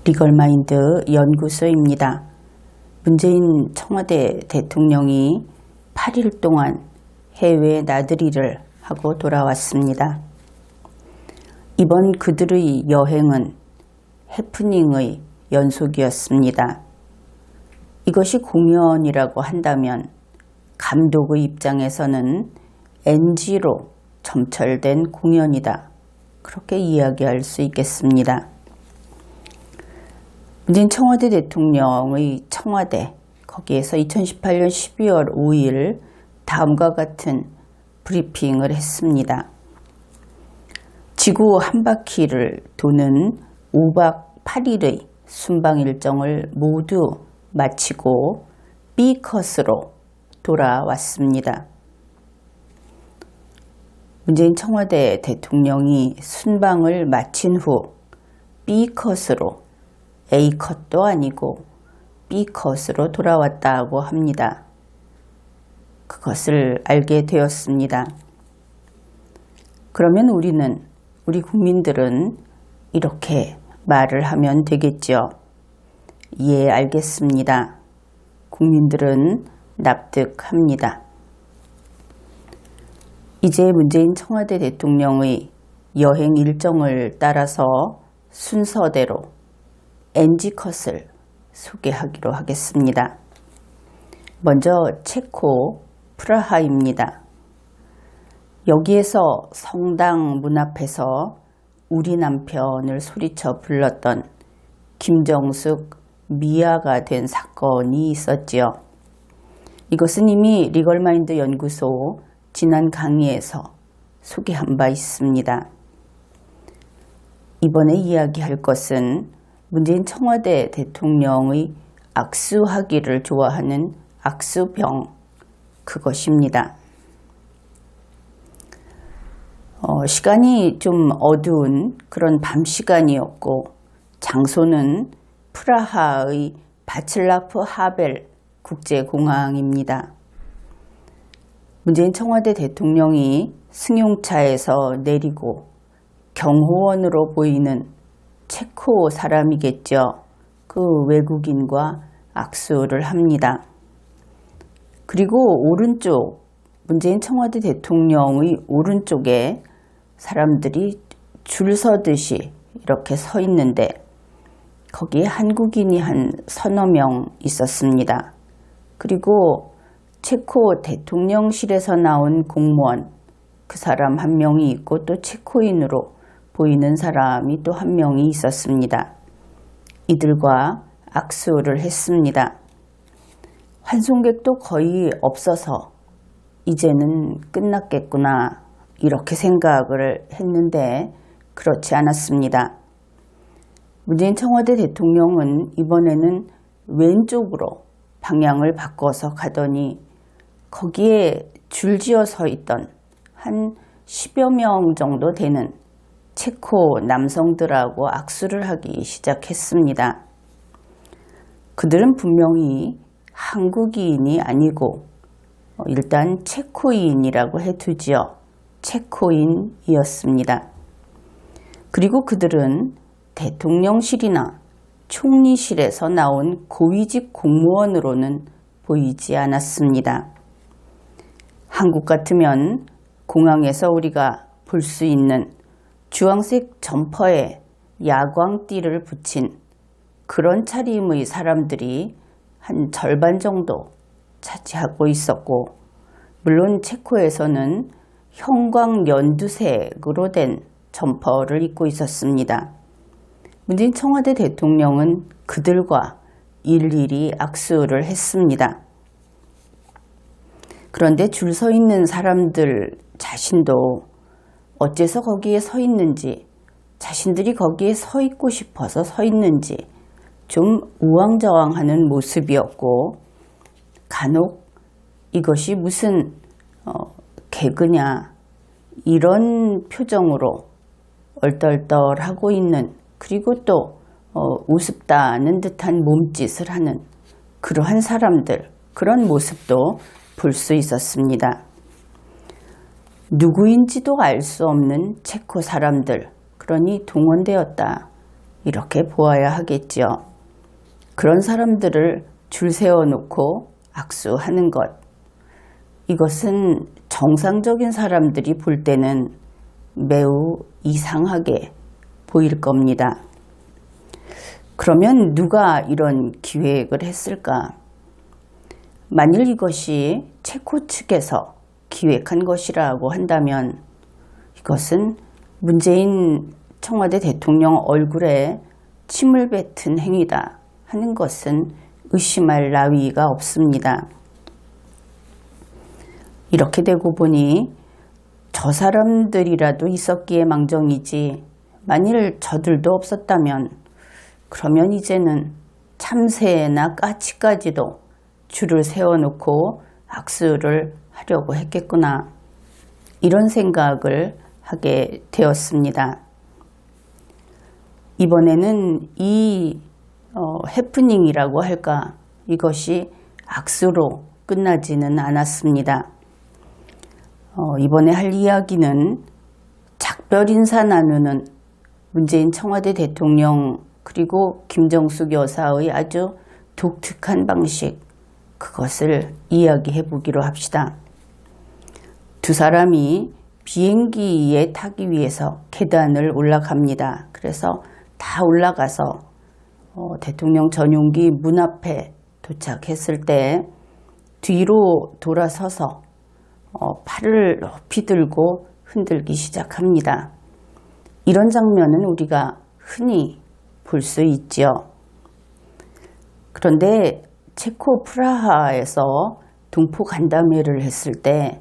리걸마인드 연구소입니다. 문재인 청와대 대통령이 8일 동안 해외 나들이를 하고 돌아왔습니다. 이번 그들의 여행은 해프닝의 연속이었습니다. 이것이 공연이라고 한다면 감독의 입장에서는 NG로 점철된 공연이다. 그렇게 이야기할 수 있겠습니다. 문재인 청와대 대통령의 청와대, 거기에서 2018년 12월 5일 다음과 같은 브리핑을 했습니다. 지구 한 바퀴를 도는 5박 8일의 순방 일정을 모두 마치고 B컷으로 돌아왔습니다. 문재인 청와대 대통령이 순방을 마친 후 B컷으로 A컷도 아니고 B컷으로 돌아왔다고 합니다. 그것을 알게 되었습니다. 그러면 우리 국민들은 이렇게 말을 하면 되겠죠. 예, 알겠습니다. 국민들은 납득합니다. 이제 문재인 청와대 대통령의 여행 일정을 따라서 순서대로 NG컷을 소개하기로 하겠습니다. 먼저 체코 프라하입니다. 여기에서 성당 문 앞에서 우리 남편을 소리쳐 불렀던 김정숙 미아가 된 사건이 있었지요. 이것은 이미 리걸마인드 연구소 지난 강의에서 소개한 바 있습니다. 이번에 이야기할 것은 문재인 청와대 대통령의 악수하기를 좋아하는 악수병, 그것입니다. 시간이 좀 어두운 그런 밤 시간이었고 장소는 프라하의 바칠라프 하벨 국제공항입니다. 문재인 청와대 대통령이 승용차에서 내리고 경호원으로 보이는 체코 사람이겠죠. 그 외국인과 악수를 합니다. 그리고 오른쪽, 문재인 청와대 대통령의 오른쪽에 사람들이 줄 서듯이 이렇게 서 있는데 거기에 한국인이 한 서너 명 있었습니다. 그리고 체코 대통령실에서 나온 공무원, 그 사람 한 명이 있고 또 체코인으로 보이는 사람이 또 한 명이 있었습니다. 이들과 악수를 했습니다. 환송객도 거의 없어서 이제는 끝났겠구나 이렇게 생각을 했는데 그렇지 않았습니다. 문재인 청와대 대통령은 이번에는 왼쪽으로 방향을 바꿔서 가더니 거기에 줄지어 서 있던 한 10여 명 정도 되는 체코 남성들하고 악수를 하기 시작했습니다. 그들은 분명히 한국인이 아니고 일단 체코인이라고 해두지요. 체코인이었습니다. 그리고 그들은 대통령실이나 총리실에서 나온 고위직 공무원으로는 보이지 않았습니다. 한국 같으면 공항에서 우리가 볼 수 있는 주황색 점퍼에 야광띠를 붙인 그런 차림의 사람들이 한 절반 정도 차지하고 있었고, 물론 체코에서는 형광 연두색으로 된 점퍼를 입고 있었습니다. 문재인 청와대 대통령은 그들과 일일이 악수를 했습니다. 그런데 줄 서 있는 사람들 자신도 어째서 거기에 서 있는지, 자신들이 거기에 서 있고 싶어서 서 있는지 좀 우왕좌왕하는 모습이었고, 간혹 이것이 무슨 개그냐 이런 표정으로 얼떨떨하고 있는, 그리고 또 우습다는 듯한 몸짓을 하는 그러한 사람들, 그런 모습도 볼 수 있었습니다. 누구인지도 알 수 없는 체코 사람들, 그러니 동원되었다 이렇게 보아야 하겠지요. 그런 사람들을 줄 세워놓고 악수하는 것, 이것은 정상적인 사람들이 볼 때는 매우 이상하게 보일 겁니다. 그러면 누가 이런 기획을 했을까? 만일 이것이 체코 측에서 기획한 것이라고 한다면 이것은 문재인 청와대 대통령 얼굴에 침을 뱉은 행위다 하는 것은 의심할 나위가 없습니다. 이렇게 되고 보니 저 사람들이라도 있었기에 망정이지, 만일 저들도 없었다면 그러면 이제는 참새나 까치까지도 줄을 세워놓고 악수를 하려고 했겠구나, 이런 생각을 하게 되었습니다. 이번에는 이 해프닝이라고 할까, 이것이 악수로 끝나지는 않았습니다. 이번에 할 이야기는 작별 인사 나누는 문재인 청와대 대통령 그리고 김정숙 여사의 아주 독특한 방식, 그것을 이야기해 보기로 합시다. 두 사람이 비행기에 타기 위해서 계단을 올라갑니다. 그래서 다 올라가서 대통령 전용기 문 앞에 도착했을 때 뒤로 돌아서서 팔을 높이 들고 흔들기 시작합니다. 이런 장면은 우리가 흔히 볼 수 있죠. 그런데 체코 프라하에서 동포 간담회를 했을 때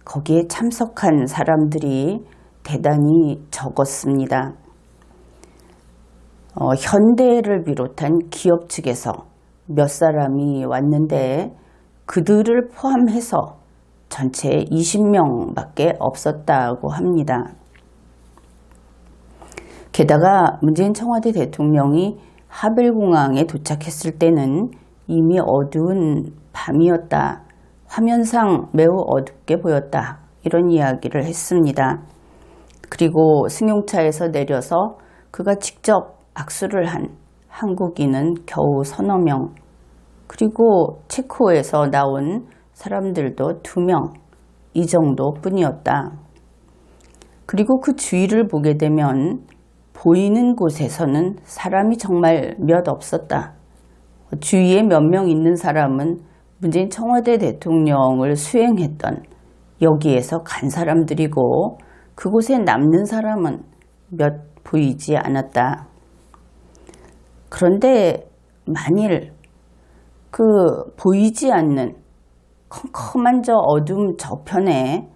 거기에 참석한 사람들이 대단히 적었습니다. 현대를 비롯한 기업 측에서 몇 사람이 왔는데 그들을 포함해서 전체 20명밖에 없었다고 합니다. 게다가 문재인 청와대 대통령이 하벨공항에 도착했을 때는 이미 어두운 밤이었다, 화면상 매우 어둡게 보였다, 이런 이야기를 했습니다. 그리고 승용차에서 내려서 그가 직접 악수를 한 한국인은 겨우 서너 명, 그리고 체코에서 나온 사람들도 2명, 이 정도뿐이었다. 그리고 그 주위를 보게 되면 보이는 곳에서는 사람이 정말 몇 없었다. 주위에 몇 명 있는 사람은 문재인 청와대 대통령을 수행했던 여기에서 간 사람들이고, 그곳에 남는 사람은 몇 보이지 않았다. 그런데 만일 그 보이지 않는 컴컴한 저 어둠 저편에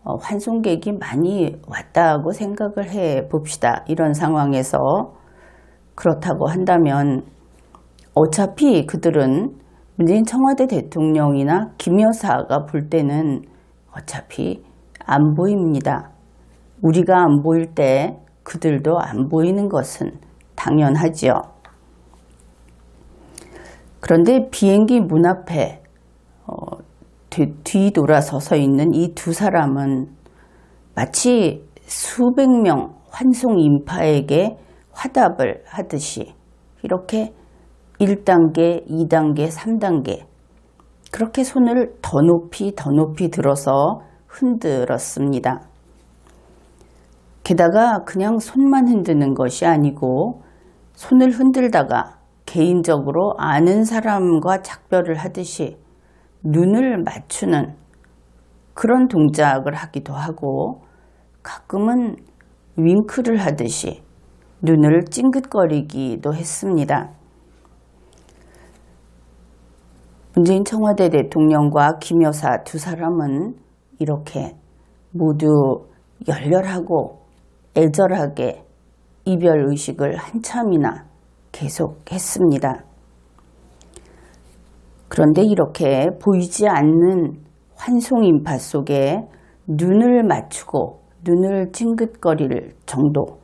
환송객이 많이 왔다고 생각을 해 봅시다. 이런 상황에서 그렇다고 한다면 어차피 그들은 문재인 청와대 대통령이나 김 여사가 볼 때는 어차피 안 보입니다. 우리가 안 보일 때 그들도 안 보이는 것은 당연하지요. 그런데 비행기 문 앞에 뒤돌아서서 있는 이 두 사람은 마치 수백 명 환송 인파에게 화답을 하듯이 이렇게 1단계, 2단계, 3단계 그렇게 손을 더 높이 들어서 흔들었습니다. 게다가 그냥 손만 흔드는 것이 아니고 손을 흔들다가 개인적으로 아는 사람과 작별을 하듯이 눈을 맞추는 그런 동작을 하기도 하고, 가끔은 윙크를 하듯이 눈을 찡긋거리기도 했습니다. 문재인 청와대 대통령과 김 여사 두 사람은 이렇게 모두 열렬하고 애절하게 이별의식을 한참이나 계속했습니다. 그런데 이렇게 보이지 않는 환송인파 속에 눈을 맞추고 눈을 찡긋거릴 정도,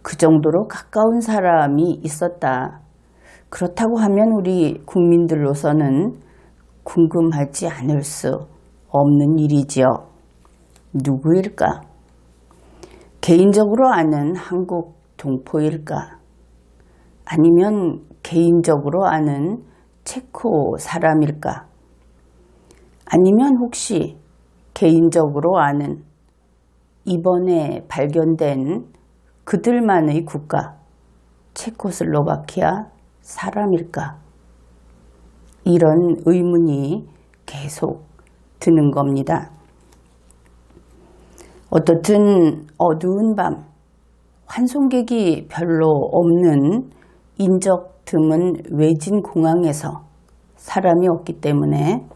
그 정도로 가까운 사람이 있었다. 그렇다고 하면 우리 국민들로서는 궁금하지 않을 수 없는 일이지요. 누구일까? 개인적으로 아는 한국 동포일까? 아니면 개인적으로 아는 체코 사람일까? 아니면 혹시 개인적으로 아는 이번에 발견된 그들만의 국가 체코슬로바키아 사람일까? 이런 의문이 계속 드는 겁니다. 어떻든 어두운 밤, 환송객이 별로 없는 인적 드문 외진 공항에서 사람이 없기 때문에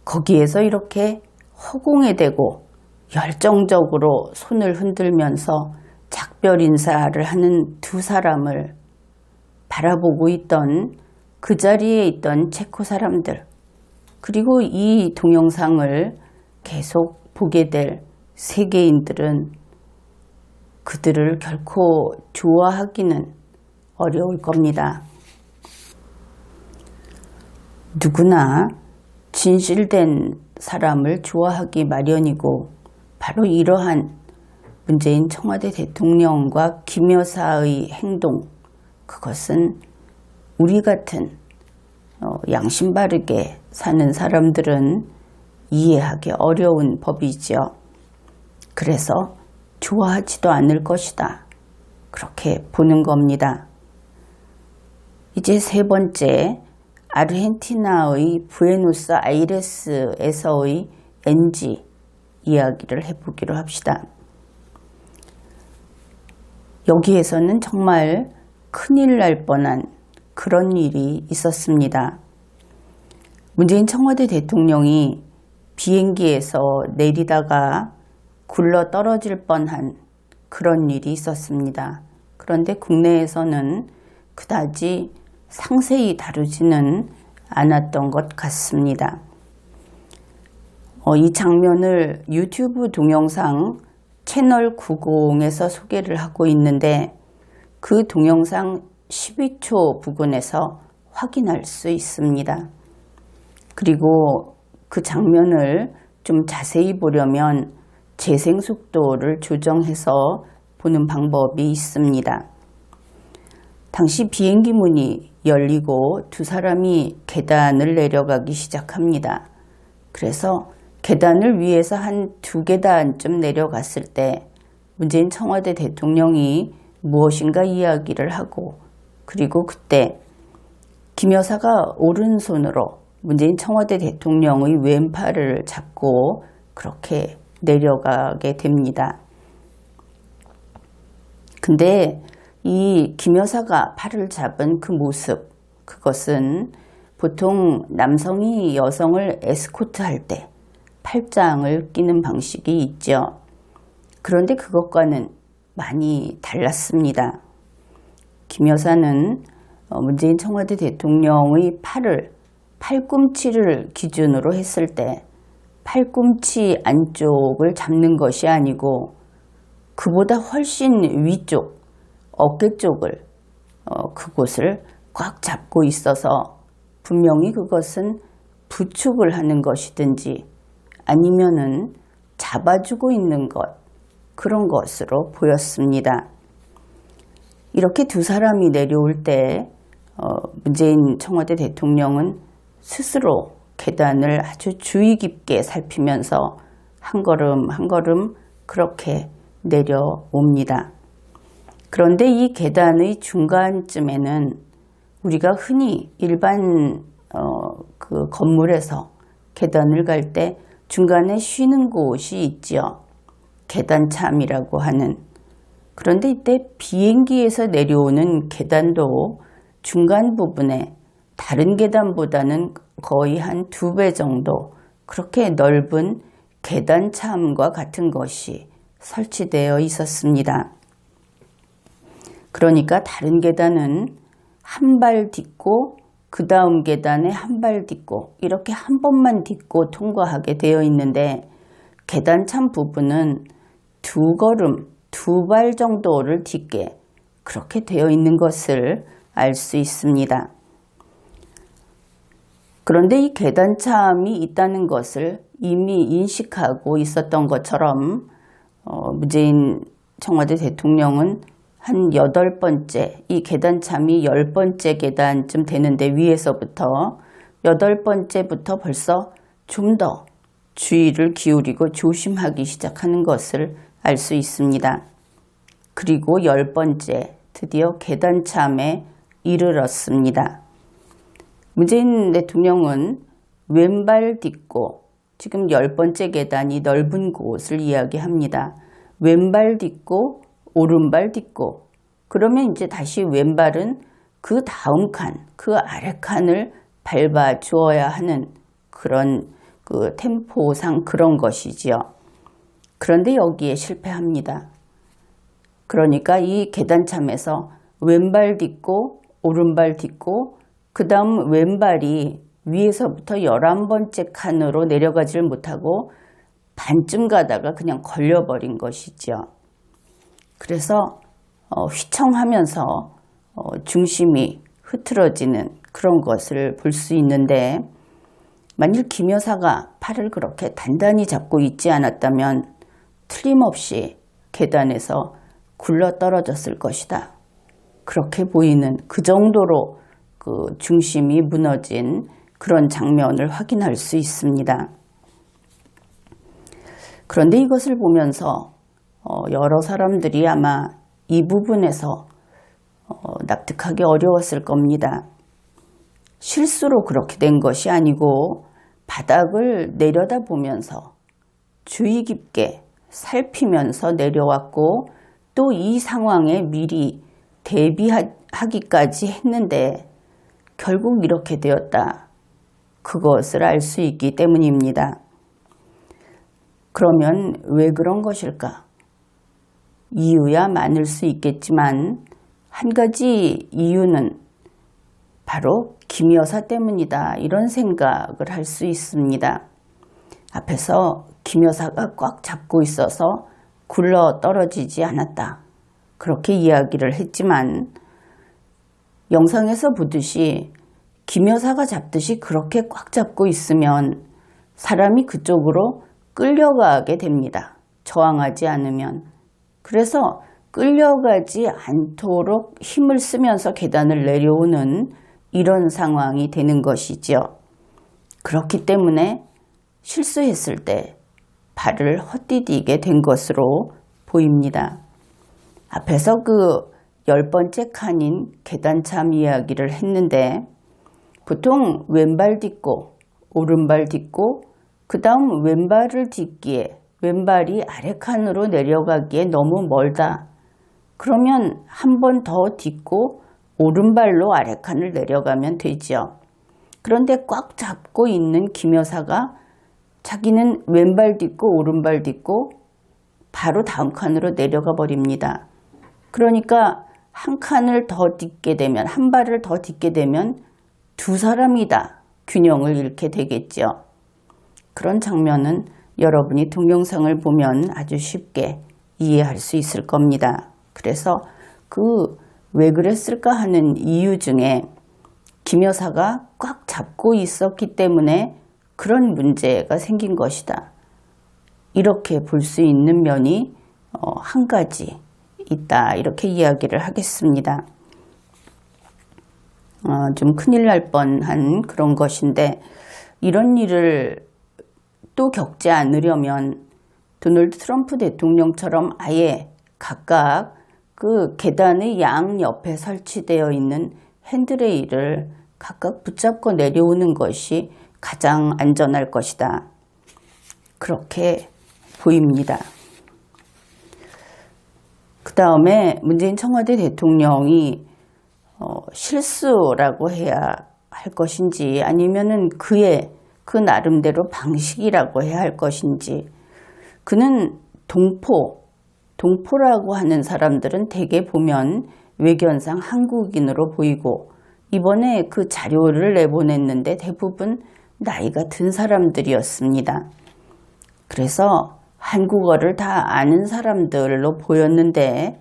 거기에서 이렇게 허공에 대고 열정적으로 손을 흔들면서 작별 인사를 하는 두 사람을 바라보고 있던 그 자리에 있던 체코 사람들, 그리고 이 동영상을 계속 보게 될 세계인들은 그들을 결코 좋아하기는 어려울 겁니다. 누구나 진실된 사람을 좋아하기 마련이고, 바로 이러한 문재인 청와대 대통령과 김 여사의 행동, 그것은 우리 같은 양심 바르게 사는 사람들은 이해하기 어려운 법이지요. 그래서 좋아하지도 않을 것이다, 그렇게 보는 겁니다. 이제 세 번째, 아르헨티나의 부에노스아이레스에서의 NG 이야기를 해보기로 합시다. 여기에서는 정말 큰일 날 뻔한 그런 일이 있었습니다. 문재인 청와대 대통령이 비행기에서 내리다가 굴러 떨어질 뻔한 그런 일이 있었습니다. 그런데 국내에서는 그다지 상세히 다루지는 않았던 것 같습니다. 이 장면을 유튜브 동영상 채널 90에서 소개를 하고 있는데, 그 동영상 12초 부근에서 확인할 수 있습니다. 그리고 그 장면을 좀 자세히 보려면 재생 속도를 조정해서 보는 방법이 있습니다. 당시 비행기 문이 열리고 두 사람이 계단을 내려가기 시작합니다. 그래서 계단을 위에서 한 2계단쯤 내려갔을 때 문재인 청와대 대통령이 무엇인가 이야기를 하고, 그리고 그때 김 여사가 오른손으로 문재인 청와대 대통령의 왼팔을 잡고 그렇게 내려가게 됩니다. 근데 이 김 여사가 팔을 잡은 그 모습, 그것은 보통 남성이 여성을 에스코트할 때 팔짱을 끼는 방식이 있죠. 그런데 그것과는 많이 달랐습니다. 김 여사는 문재인 청와대 대통령의 팔꿈치를 기준으로 했을 때 팔꿈치 안쪽을 잡는 것이 아니고 그보다 훨씬 위쪽, 어깨 쪽을 그곳을 꽉 잡고 있어서 분명히 그것은 부축을 하는 것이든지 아니면은 잡아주고 있는 것, 그런 것으로 보였습니다. 이렇게 두 사람이 내려올 때 문재인 청와대 대통령은 스스로 계단을 아주 주의 깊게 살피면서 한 걸음 한 걸음 그렇게 내려옵니다. 그런데 이 계단의 중간쯤에는 우리가 흔히 일반 그 건물에서 계단을 갈 때 중간에 쉬는 곳이 있지요. 계단참이라고 하는. 그런데 이때 비행기에서 내려오는 계단도 중간 부분에 다른 계단보다는 거의 한 2배 정도 그렇게 넓은 계단참과 같은 것이 설치되어 있었습니다. 그러니까 다른 계단은 한 발 딛고 그 다음 계단에 한 발 딛고 이렇게 한 번만 딛고 통과하게 되어 있는데, 계단참 부분은 2걸음, 2발 정도를 딛게 그렇게 되어 있는 것을 알 수 있습니다. 그런데 이 계단참이 있다는 것을 이미 인식하고 있었던 것처럼 문재인 청와대 대통령은 한 8번째, 이 계단참이 10번째 계단쯤 되는데 위에서부터 8번째부터 벌써 좀 더 주의를 기울이고 조심하기 시작하는 것을 알 수 있습니다. 그리고 10번째, 드디어 계단참에 이르렀습니다. 문재인 대통령은 왼발 딛고, 지금 10번째 계단이 넓은 곳을 이야기합니다. 왼발 딛고 오른발 딛고, 그러면 이제 다시 왼발은 그 다음 칸, 그 아래 칸을 밟아 주어야 하는 그런 그 템포상 그런 것이지요. 그런데 여기에 실패합니다. 그러니까 이 계단참에서 왼발 딛고 오른발 딛고 그 다음 왼발이 위에서부터 11번째 칸으로 내려가지를 못하고 반쯤 가다가 그냥 걸려버린 것이죠. 그래서 휘청하면서 중심이 흐트러지는 그런 것을 볼 수 있는데, 만일 김 여사가 팔을 그렇게 단단히 잡고 있지 않았다면 틀림없이 계단에서 굴러 떨어졌을 것이다. 그렇게 보이는, 그 정도로 그 중심이 무너진 그런 장면을 확인할 수 있습니다. 그런데 이것을 보면서 여러 사람들이 아마 이 부분에서 납득하기 어려웠을 겁니다. 실수로 그렇게 된 것이 아니고 바닥을 내려다보면서 주의 깊게 살피면서 내려왔고, 또 이 상황에 미리 대비하기까지 했는데 결국 이렇게 되었다. 그것을 알 수 있기 때문입니다. 그러면 왜 그런 것일까? 이유야 많을 수 있겠지만 한 가지 이유는 바로 김 여사 때문이다, 이런 생각을 할 수 있습니다. 앞에서 김 여사가 꽉 잡고 있어서 굴러 떨어지지 않았다, 그렇게 이야기를 했지만 영상에서 보듯이 김 여사가 잡듯이 그렇게 꽉 잡고 있으면 사람이 그쪽으로 끌려가게 됩니다. 저항하지 않으면. 그래서 끌려가지 않도록 힘을 쓰면서 계단을 내려오는 이런 상황이 되는 것이죠. 그렇기 때문에 실수했을 때 발을 헛디디게 된 것으로 보입니다. 앞에서 그 10번째 칸인 계단참 이야기를 했는데, 보통 왼발 딛고 오른발 딛고 그 다음 왼발을 딛기에 왼발이 아래 칸으로 내려가기에 너무 멀다. 그러면 한 번 더 딛고 오른발로 아래 칸을 내려가면 되지요. 그런데 꽉 잡고 있는 김 여사가 자기는 왼발 딛고 오른발 딛고 바로 다음 칸으로 내려가 버립니다. 그러니까 한 칸을 더 딛게 되면, 한 발을 더 딛게 되면 두 사람이 다 균형을 잃게 되겠죠. 그런 장면은 여러분이 동영상을 보면 아주 쉽게 이해할 수 있을 겁니다. 그래서 왜 그랬을까 하는 이유 중에 김 여사가 꽉 잡고 있었기 때문에 그런 문제가 생긴 것이다, 이렇게 볼 수 있는 면이 한 가지 있다, 이렇게 이야기를 하겠습니다. 좀 큰일 날 뻔한 그런 것인데, 이런 일을 또 겪지 않으려면 도널드 트럼프 대통령처럼 아예 각각 그 계단의 양 옆에 설치되어 있는 핸드레일을 각각 붙잡고 내려오는 것이 가장 안전할 것이다, 그렇게 보입니다. 그 다음에 문재인 청와대 대통령이 실수라고 해야 할 것인지 아니면은 그의 그 나름대로 방식이라고 해야 할 것인지, 그는 동포라고 하는 사람들은 대개 보면 외견상 한국인으로 보이고, 이번에 그 자료를 내보냈는데 대부분 나이가 든 사람들이었습니다. 그래서 한국어를 다 아는 사람들로 보였는데,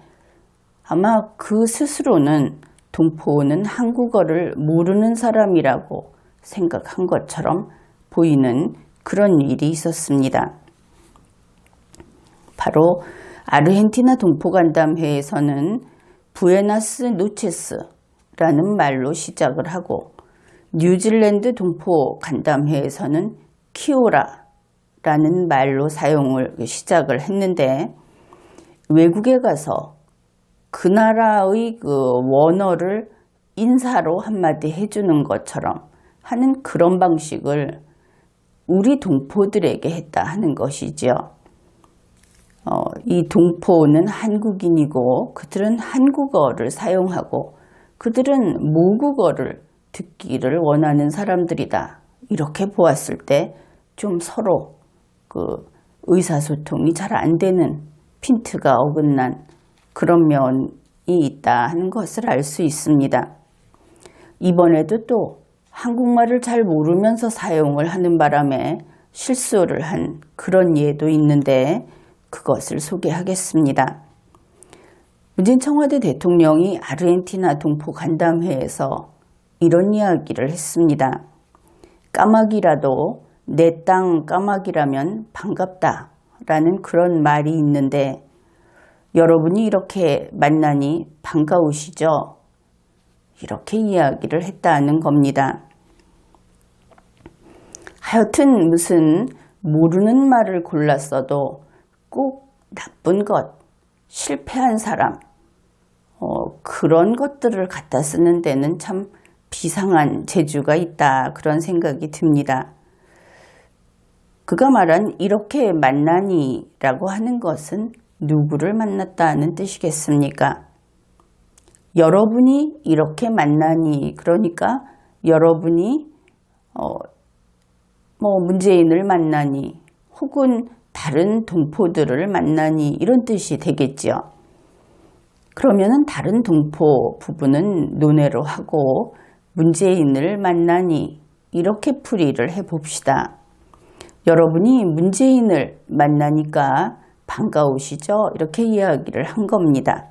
아마 그 스스로는 동포는 한국어를 모르는 사람이라고 생각한 것처럼 보이는 그런 일이 있었습니다. 바로 아르헨티나 동포간담회에서는 부에나스 노체스라는 말로 시작을 하고 뉴질랜드 동포 간담회에서는 키오라라는 말로 사용을 시작을 했는데 외국에 가서 그 나라의 그 원어를 인사로 한마디 해주는 것처럼 하는 그런 방식을 우리 동포들에게 했다 하는 것이죠. 이 동포는 한국인이고 그들은 한국어를 사용하고 그들은 모국어를 듣기를 원하는 사람들이다. 이렇게 보았을 때 좀 서로 그 의사소통이 잘 안 되는 핀트가 어긋난 그런 면이 있다 하는 것을 알 수 있습니다. 이번에도 또 한국말을 잘 모르면서 사용을 하는 바람에 실수를 한 그런 예도 있는데 그것을 소개하겠습니다. 문재인 청와대 대통령이 아르헨티나 동포 간담회에서 이런 이야기를 했습니다. 까마귀라도 내 땅 까마귀라면 반갑다 라는 그런 말이 있는데 여러분이 이렇게 만나니 반가우시죠? 이렇게 이야기를 했다는 겁니다. 하여튼 무슨 모르는 말을 골랐어도 꼭 나쁜 것, 실패한 사람, 그런 것들을 갖다 쓰는 데는 참 비상한 재주가 있다 그런 생각이 듭니다. 그가 말한 이렇게 만나니 라고 하는 것은 누구를 만났다는 뜻이겠습니까? 여러분이 이렇게 만나니 그러니까 여러분이 문재인을 만나니 혹은 다른 동포들을 만나니 이런 뜻이 되겠죠. 그러면은 다른 동포 부분은 논외로 하고 문재인을 만나니 이렇게 풀이를 해봅시다. 여러분이 문재인을 만나니까 반가우시죠? 이렇게 이야기를 한 겁니다.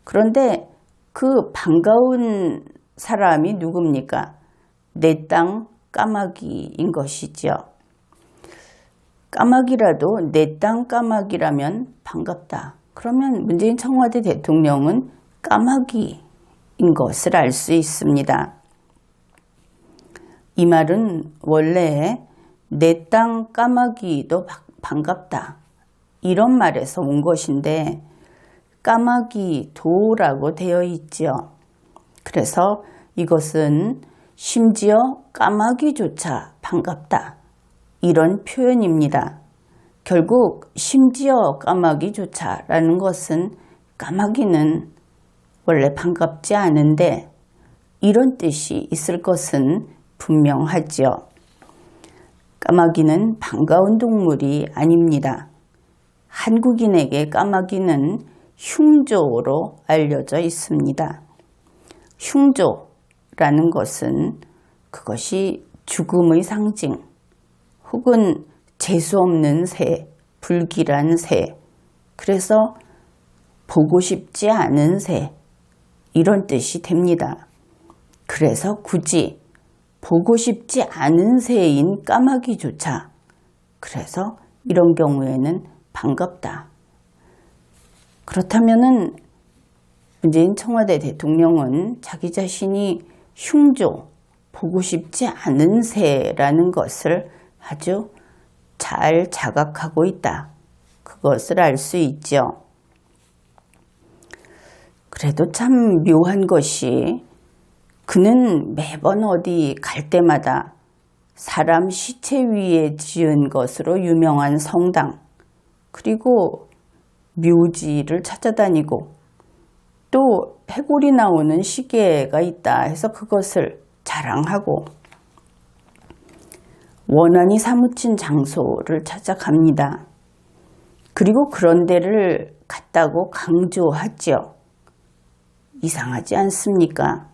그런데 그 반가운 사람이 누굽니까? 내 땅 까마귀인 것이죠. 까마귀라도 내 땅 까마귀라면 반갑다. 그러면 문재인 청와대 대통령은 까마귀인 것을 알 수 있습니다. 이 말은 원래 내 땅 까마귀도 반갑다. 이런 말에서 온 것인데 까마귀 도라고 되어 있죠. 그래서 이것은 심지어 까마귀조차 반갑다. 이런 표현입니다. 결국 심지어 까마귀조차라는 것은 까마귀는 원래 반갑지 않은데 이런 뜻이 있을 것은 분명하죠. 까마귀는 반가운 동물이 아닙니다. 한국인에게 까마귀는 흉조로 알려져 있습니다. 흉조라는 것은 그것이 죽음의 상징 혹은 재수없는 새, 불길한 새, 그래서 보고 싶지 않은 새 이런 뜻이 됩니다. 그래서 굳이 보고 싶지 않은 새인 까마귀조차 그래서 이런 경우에는 반갑다. 그렇다면은 문재인 청와대 대통령은 자기 자신이 흉조, 보고 싶지 않은 새라는 것을 아주 잘 자각하고 있다. 그것을 알 수 있죠. 그래도 참 묘한 것이 그는 매번 어디 갈 때마다 사람 시체 위에 지은 것으로 유명한 성당 그리고 묘지를 찾아다니고 또 해골이 나오는 시계가 있다 해서 그것을 자랑하고 원한이 사무친 장소를 찾아갑니다. 그리고 그런 데를 갔다고 강조하죠. 이상하지 않습니까?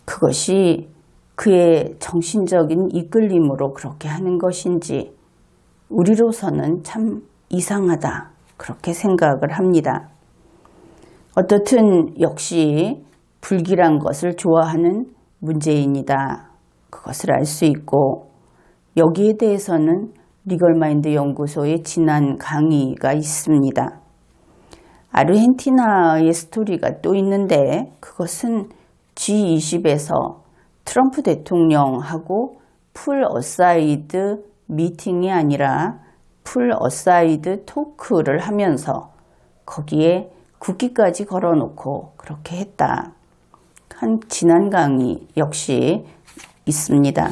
그것이 그의 정신적인 이끌림으로 그렇게 하는 것인지 우리로서는 참 이상하다 그렇게 생각을 합니다. 어떻든 역시 불길한 것을 좋아하는 문재인이다. 그것을 알 수 있고 여기에 대해서는 리걸마인드 연구소의 지난 강의가 있습니다. 아르헨티나의 스토리가 또 있는데 그것은 G20에서 트럼프 대통령하고 풀 어사이드 미팅이 아니라 풀 어사이드 토크를 하면서 거기에 국기까지 걸어놓고 그렇게 했다. 한 지난 강의 역시 있습니다.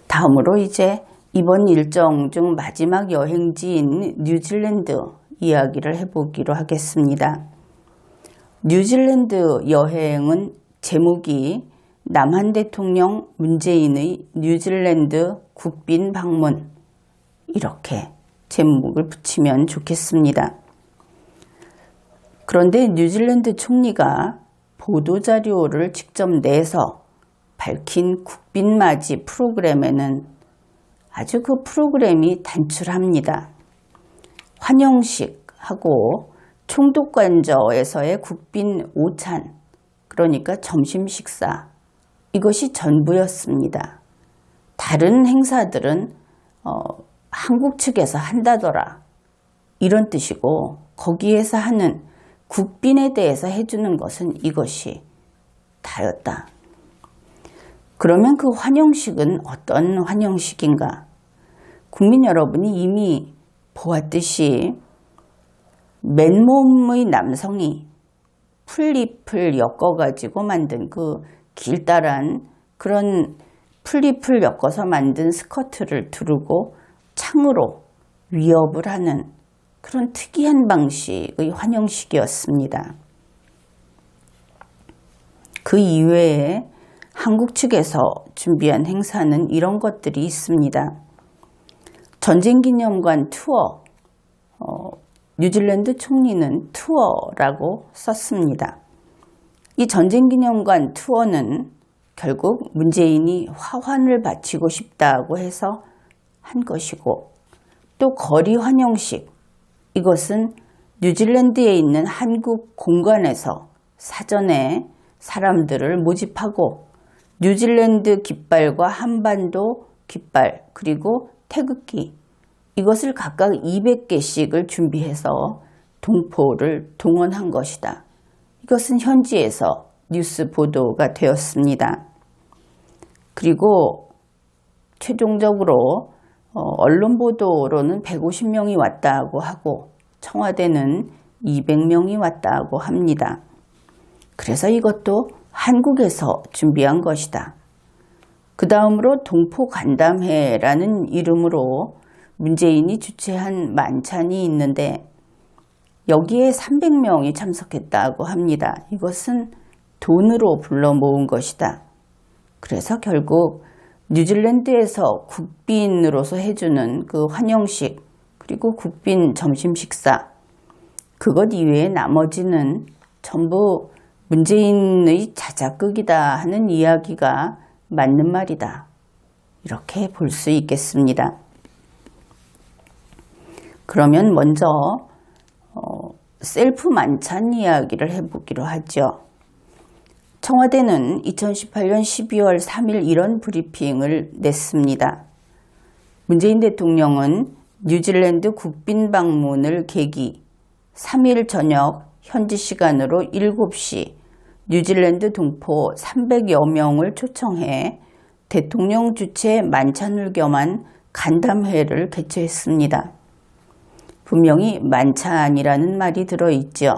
다음으로 이제 이번 일정 중 마지막 여행지인 뉴질랜드 이야기를 해보기로 하겠습니다. 뉴질랜드 여행은 제목이 남한 대통령 문재인의 뉴질랜드 국빈 방문, 이렇게 제목을 붙이면 좋겠습니다. 그런데 뉴질랜드 총리가 보도자료를 직접 내서 밝힌 국빈맞이 프로그램에는 아주 그 프로그램이 단출합니다. 환영식하고 총독관저에서의 국빈 오찬, 그러니까 점심 식사, 이것이 전부였습니다. 다른 행사들은 한국 측에서 한다더라, 이런 뜻이고 거기에서 하는 국빈에 대해서 해주는 것은 이것이 다였다. 그러면 그 환영식은 어떤 환영식인가? 국민 여러분이 이미 보았듯이 맨몸의 남성이 풀잎을 엮어가지고 만든 그 길다란 그런 풀잎을 엮어서 만든 스커트를 두르고 창으로 위협을 하는 그런 특이한 방식의 환영식이었습니다. 그 이외에 한국 측에서 준비한 행사는 이런 것들이 있습니다. 전쟁기념관 투어, 뉴질랜드 총리는 투어라고 썼습니다. 이 전쟁기념관 투어는 결국 문재인이 화환을 바치고 싶다고 해서 한 것이고, 또 거리 환영식, 이것은 뉴질랜드에 있는 한국 공관에서 사전에 사람들을 모집하고 뉴질랜드 깃발과 한반도 깃발 그리고 태극기, 이것을 각각 200개씩을 준비해서 동포를 동원한 것이다. 이것은 현지에서 뉴스 보도가 되었습니다. 그리고 최종적으로 언론 보도로는 150명이 왔다고 하고 청와대는 200명이 왔다고 합니다. 그래서 이것도 한국에서 준비한 것이다. 그 다음으로 동포간담회라는 이름으로 문재인이 주최한 만찬이 있는데 여기에 300명이 참석했다고 합니다. 이것은 돈으로 불러 모은 것이다. 그래서 결국 뉴질랜드에서 국빈으로서 해주는 그 환영식 그리고 국빈 점심 식사, 그것 이외에 나머지는 전부 문재인의 자작극이다 하는 이야기가 맞는 말이다. 이렇게 볼 수 있겠습니다. 그러면 먼저 셀프 만찬 이야기를 해보기로 하죠. 청와대는 2018년 12월 3일 이런 브리핑을 냈습니다. 문재인 대통령은 뉴질랜드 국빈 방문을 계기 3일 저녁 현지 시간으로 7시 뉴질랜드 동포 300여 명을 초청해 대통령 주최 만찬을 겸한 간담회를 개최했습니다. 분명히 만찬이라는 말이 들어있죠.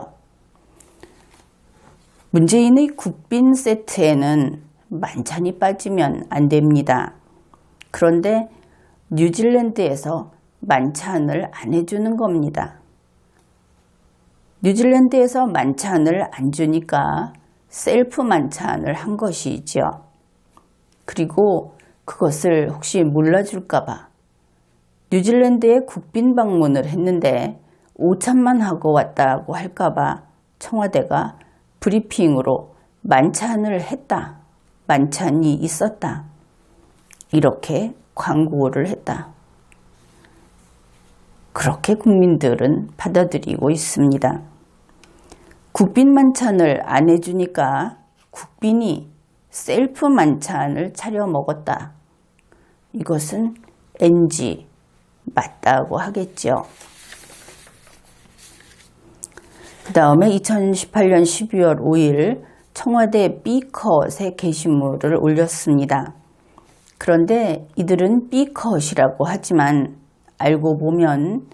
문재인의 국빈 세트에는 만찬이 빠지면 안 됩니다. 그런데 뉴질랜드에서 만찬을 안 해주는 겁니다. 뉴질랜드에서 만찬을 안 주니까 셀프 만찬을 한 것이죠. 그리고 그것을 혹시 몰라줄까봐 뉴질랜드에 국빈 방문을 했는데 오찬만 하고 왔다고 할까봐 청와대가 브리핑으로 만찬을 했다, 만찬이 있었다, 이렇게 광고를 했다. 그렇게 국민들은 받아들이고 있습니다. 국빈 만찬을 안 해주니까 국빈이 셀프 만찬을 차려 먹었다. 이것은 NG 맞다고 하겠죠. 그 다음에 2018년 12월 5일 청와대 B컷의 게시물을 올렸습니다. 그런데 이들은 B컷이라고 하지만 알고 보면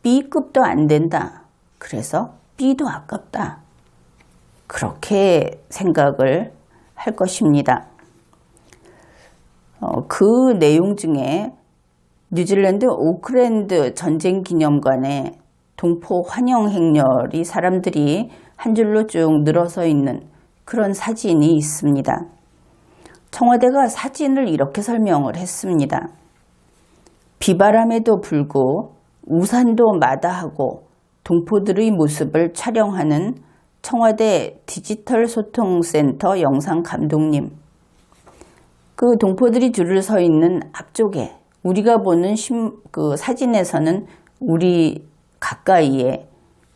B급도 안 된다. 그래서 B도 아깝다. 그렇게 생각을 할 것입니다. 그 내용 중에 뉴질랜드 오클랜드 전쟁기념관에 동포 환영 행렬이 사람들이 한 줄로 쭉 늘어서 있는 그런 사진이 있습니다. 청와대가 사진을 이렇게 설명을 했습니다. 비바람에도 불고 우산도 마다하고 동포들의 모습을 촬영하는 청와대 디지털 소통센터 영상 감독님. 그 동포들이 줄을 서 있는 앞쪽에 우리가 보는 그 사진에서는 우리 가까이에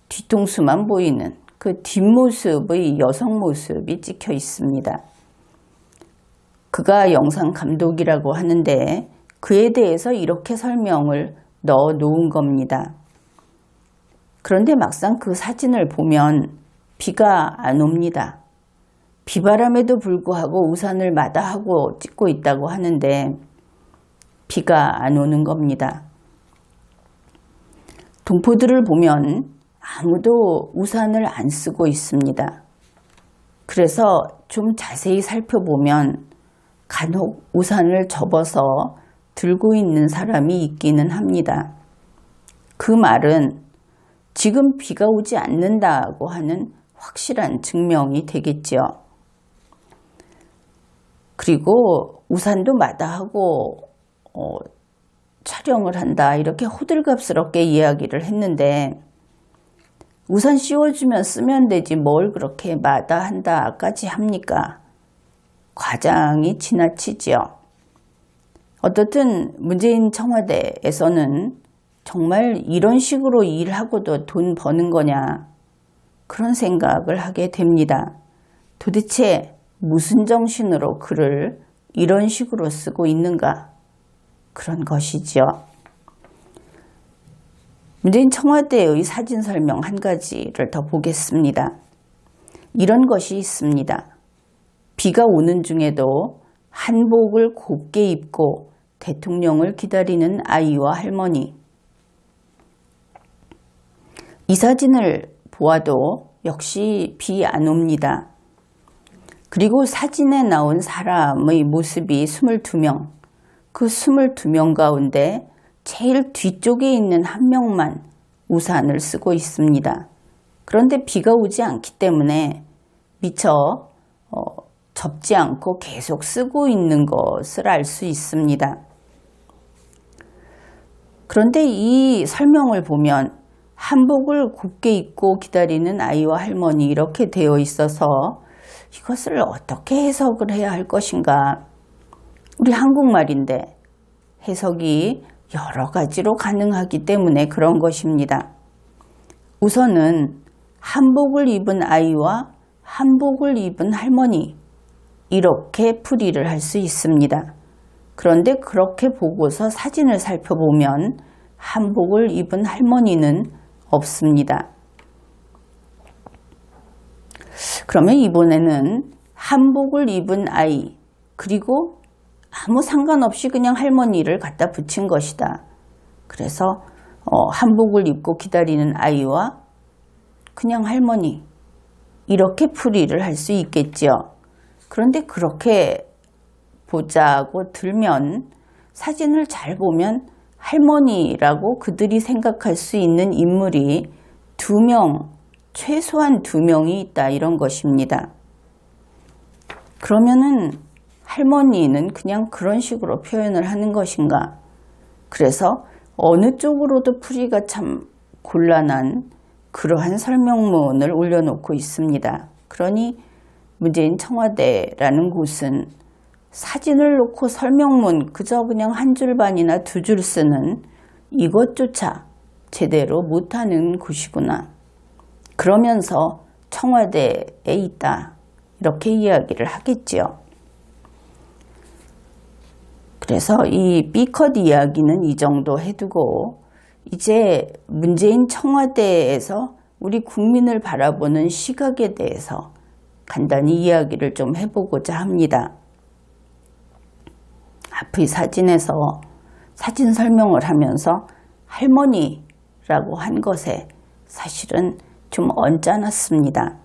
뒤통수만 보이는 그 뒷모습의 여성 모습이 찍혀 있습니다. 그가 영상 감독이라고 하는데 그에 대해서 이렇게 설명을 넣어 놓은 겁니다. 그런데 막상 그 사진을 보면 비가 안 옵니다. 비바람에도 불구하고 우산을 마다하고 찍고 있다고 하는데 비가 안 오는 겁니다. 동포들을 보면 아무도 우산을 안 쓰고 있습니다. 그래서 좀 자세히 살펴보면 간혹 우산을 접어서 들고 있는 사람이 있기는 합니다. 그 말은 지금 비가 오지 않는다고 하는 확실한 증명이 되겠죠. 그리고 우산도 마다하고 촬영을 한다 이렇게 호들갑스럽게 이야기를 했는데 우산 씌워주면 쓰면 되지 뭘 그렇게 마다한다까지 합니까? 과장이 지나치지요. 어떻든 문재인 청와대에서는 정말 이런 식으로 일하고도 돈 버는 거냐 그런 생각을 하게 됩니다. 도대체 무슨 정신으로 글을 이런 식으로 쓰고 있는가 그런 것이죠. 문재인 청와대의 사진 설명 한 가지를 더 보겠습니다. 이런 것이 있습니다. 비가 오는 중에도 한복을 곱게 입고 대통령을 기다리는 아이와 할머니. 이 사진을 보아도 역시 비 안 옵니다. 그리고 사진에 나온 사람의 모습이 22명. 그 22명 가운데 제일 뒤쪽에 있는 한 명만 우산을 쓰고 있습니다. 그런데 비가 오지 않기 때문에 미처 접지 않고 계속 쓰고 있는 것을 알 수 있습니다. 그런데 이 설명을 보면 한복을 곱게 입고 기다리는 아이와 할머니 이렇게 되어 있어서 이것을 어떻게 해석을 해야 할 것인가? 우리 한국말인데 해석이 여러 가지로 가능하기 때문에 그런 것입니다. 우선은 한복을 입은 아이와 한복을 입은 할머니 이렇게 풀이를 할 수 있습니다. 그런데 그렇게 보고서 사진을 살펴보면 한복을 입은 할머니는 없습니다. 그러면 이번에는 한복을 입은 아이 그리고 아무 상관없이 그냥 할머니를 갖다 붙인 것이다. 그래서 한복을 입고 기다리는 아이와 그냥 할머니 이렇게 풀이를 할 수 있겠지요. 그런데 그렇게 보자고 들면 사진을 잘 보면 할머니라고 그들이 생각할 수 있는 인물이 2명, 최소한 2명이 있다 이런 것입니다. 그러면은 할머니는 그냥 그런 식으로 표현을 하는 것인가? 그래서 어느 쪽으로도 풀이가 참 곤란한 그러한 설명문을 올려놓고 있습니다. 그러니 문재인 청와대라는 곳은 사진을 놓고 설명문 그저 그냥 한 줄 반이나 2줄 쓰는 이것조차 제대로 못하는 곳이구나. 그러면서 청와대에 있다. 이렇게 이야기를 하겠지요. 그래서 이 B컷 이야기는 이 정도 해두고 이제 문재인 청와대에서 우리 국민을 바라보는 시각에 대해서 간단히 이야기를 좀 해보고자 합니다. 앞의 사진에서 사진 설명을 하면서 할머니라고 한 것에 사실은 좀 언짢았습니다.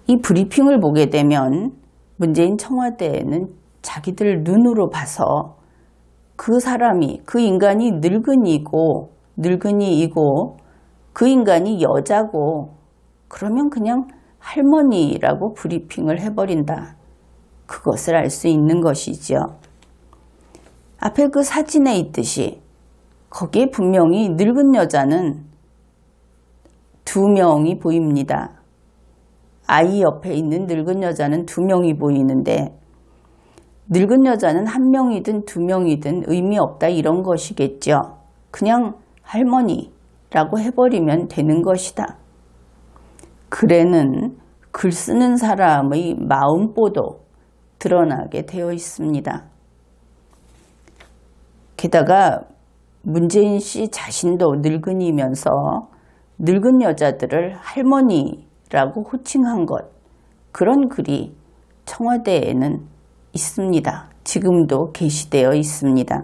이 브리핑을 보게 되면 문재인 청와대에는 자기들 눈으로 봐서 그 사람이, 그 인간이 늙은이이고 그 인간이 여자고 그러면 그냥 할머니라고 브리핑을 해버린다. 그것을 알 수 있는 것이죠. 앞에 그 사진에 있듯이 거기에 분명히 늙은 여자는 2명이 보입니다. 아이 옆에 있는 늙은 여자는 2명이 보이는데 늙은 여자는 1명이든 2명이든 의미 없다 이런 것이겠죠. 그냥 할머니라고 해버리면 되는 것이다. 글에는 글 쓰는 사람의 마음보도 드러나게 되어 있습니다. 게다가 문재인 씨 자신도 늙은이면서 늙은 여자들을 할머니라고 호칭한 것, 그런 글이 청와대에는 있습니다. 지금도 게시되어 있습니다.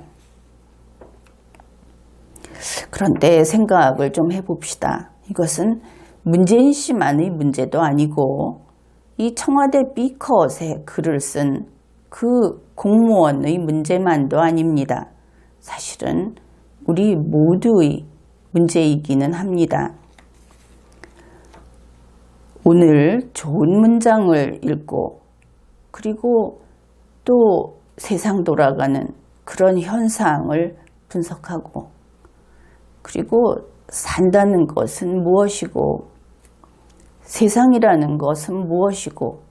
그런데 생각을 좀 해봅시다. 이것은 문재인 씨만의 문제도 아니고 이 청와대 B컷에 글을 쓴 그 공무원의 문제만도 아닙니다. 사실은 우리 모두의 문제이기는 합니다. 오늘 좋은 문장을 읽고 그리고 또 세상 돌아가는 그런 현상을 분석하고 그리고 산다는 것은 무엇이고 세상이라는 것은 무엇이고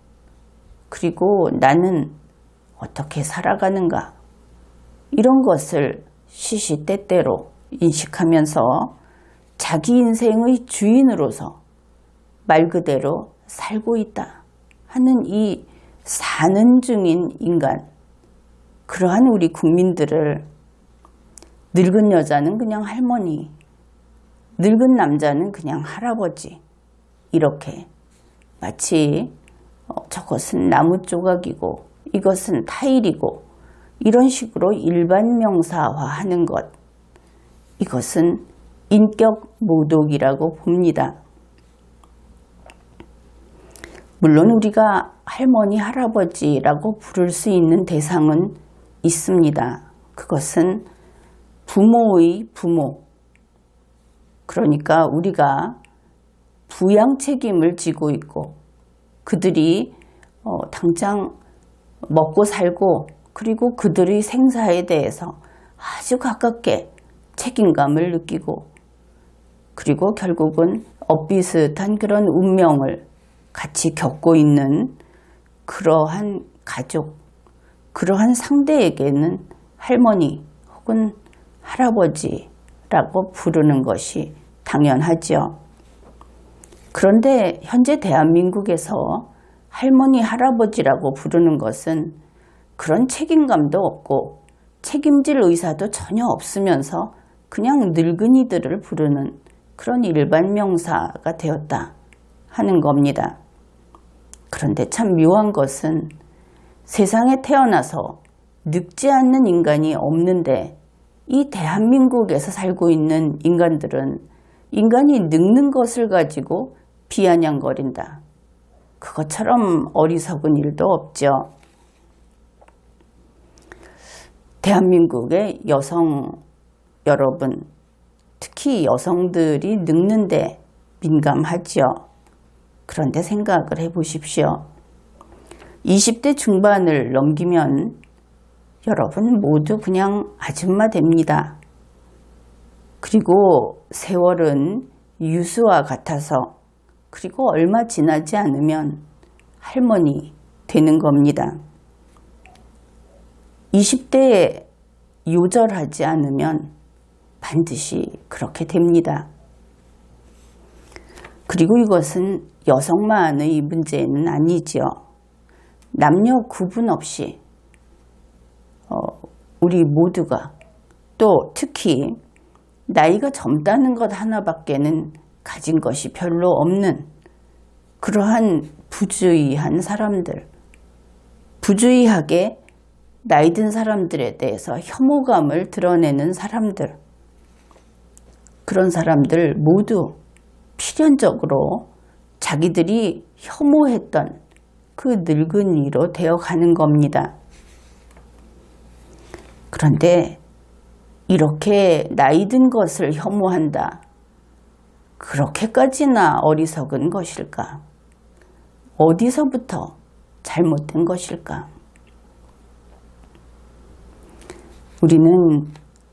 그리고 나는 어떻게 살아가는가 이런 것을 시시때때로 인식하면서 자기 인생의 주인으로서 말 그대로 살고 있다 하는 이 사는 중인 인간, 그러한 우리 국민들을 늙은 여자는 그냥 할머니, 늙은 남자는 그냥 할아버지 이렇게 마치 저것은 나무 조각이고 이것은 타일이고 이런 식으로 일반 명사화하는 것, 이것은 인격 모독이라고 봅니다. 물론 우리가 할머니, 할아버지라고 부를 수 있는 대상은 있습니다. 그것은 부모의 부모, 그러니까 우리가 부양 책임을 지고 있고 그들이 당장 먹고 살고 그리고 그들의 생사에 대해서 아주 가깝게 책임감을 느끼고 그리고 결국은 엇비슷한 그런 운명을 같이 겪고 있는 그러한 가족, 그러한 상대에게는 할머니 혹은 할아버지라고 부르는 것이 당연하죠. 그런데 현재 대한민국에서 할머니, 할아버지라고 부르는 것은 그런 책임감도 없고 책임질 의사도 전혀 없으면서 그냥 늙은이들을 부르는 그런 일반 명사가 되었다 하는 겁니다. 그런데 참 묘한 것은 세상에 태어나서 늙지 않는 인간이 없는데 이 대한민국에서 살고 있는 인간들은 인간이 늙는 것을 가지고 비아냥거린다. 그것처럼 어리석은 일도 없죠. 대한민국의 여성 여러분, 특히 여성들이 늙는데 민감하죠. 그런데 생각을 해보십시오. 20대 중반을 넘기면 여러분 모두 그냥 아줌마 됩니다. 그리고 세월은 유수와 같아서 그리고 얼마 지나지 않으면 할머니 되는 겁니다. 20대에 요절하지 않으면 반드시 그렇게 됩니다. 그리고 이것은 여성만의 문제는 아니죠. 남녀 구분 없이 우리 모두가 또 특히 나이가 젊다는 것 하나밖에는 가진 것이 별로 없는 그러한 부주의한 사람들, 부주의하게 나이 든 사람들에 대해서 혐오감을 드러내는 사람들, 그런 사람들 모두 필연적으로 자기들이 혐오했던 그 늙은이로 되어가는 겁니다. 그런데 이렇게 나이 든 것을 혐오한다. 그렇게까지나 어리석은 것일까? 어디서부터 잘못된 것일까? 우리는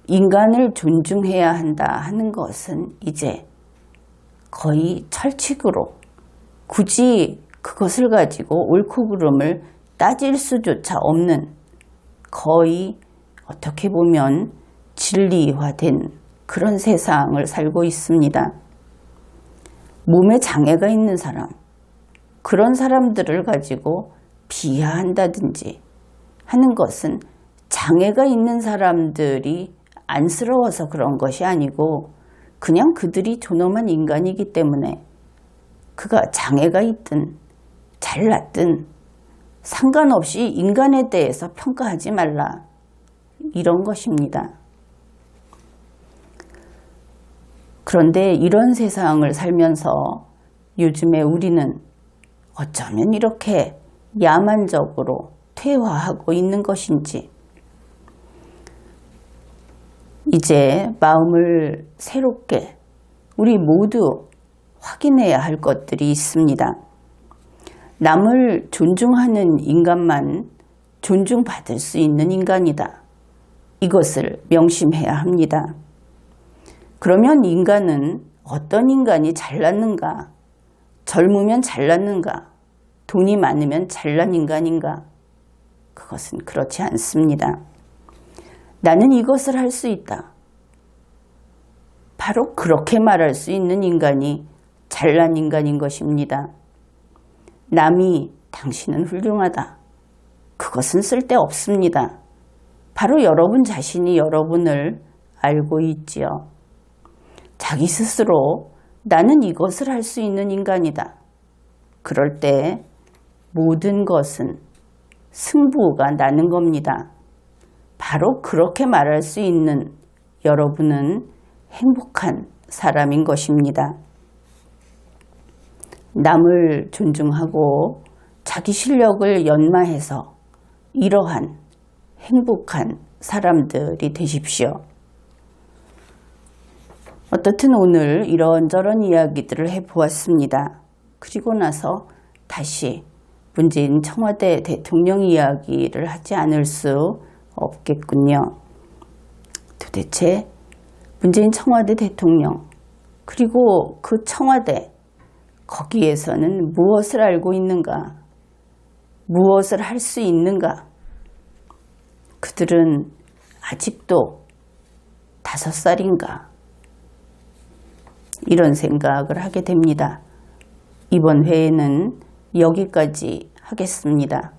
인간을 존중해야 한다 하는 것은 이제 거의 철칙으로 굳이 그것을 가지고 옳고 그름을 따질 수조차 없는 거의 어떻게 보면 진리화된 그런 세상을 살고 있습니다. 몸에 장애가 있는 사람, 그런 사람들을 가지고 비하한다든지 하는 것은 장애가 있는 사람들이 안쓰러워서 그런 것이 아니고 그냥 그들이 존엄한 인간이기 때문에 그가 장애가 있든 잘났든 상관없이 인간에 대해서 평가하지 말라, 이런 것입니다. 그런데 이런 세상을 살면서 요즘에 우리는 어쩌면 이렇게 야만적으로 퇴화하고 있는 것인지, 이제 마음을 새롭게 우리 모두 확인해야 할 것들이 있습니다. 남을 존중하는 인간만 존중받을 수 있는 인간이다. 이것을 명심해야 합니다. 그러면 인간은 어떤 인간이 잘났는가? 젊으면 잘났는가? 돈이 많으면 잘난 인간인가? 그것은 그렇지 않습니다. 나는 이것을 할 수 있다. 바로 그렇게 말할 수 있는 인간이 잘난 인간인 것입니다. 남이 당신은 훌륭하다. 그것은 쓸데없습니다. 바로 여러분 자신이 여러분을 알고 있지요. 자기 스스로 나는 이것을 할 수 있는 인간이다. 그럴 때 모든 것은 승부가 나는 겁니다. 바로 그렇게 말할 수 있는 여러분은 행복한 사람인 것입니다. 남을 존중하고 자기 실력을 연마해서 이러한 행복한 사람들이 되십시오. 어떻든 오늘 이런저런 이야기들을 해보았습니다. 그리고 나서 다시 문재인 청와대 대통령 이야기를 하지 않을 수 없겠군요. 도대체 문재인 청와대 대통령, 그리고 그 청와대, 거기에서는 무엇을 알고 있는가? 무엇을 할 수 있는가? 그들은 아직도 5살인가? 이런 생각을 하게 됩니다. 이번 회에는 여기까지 하겠습니다.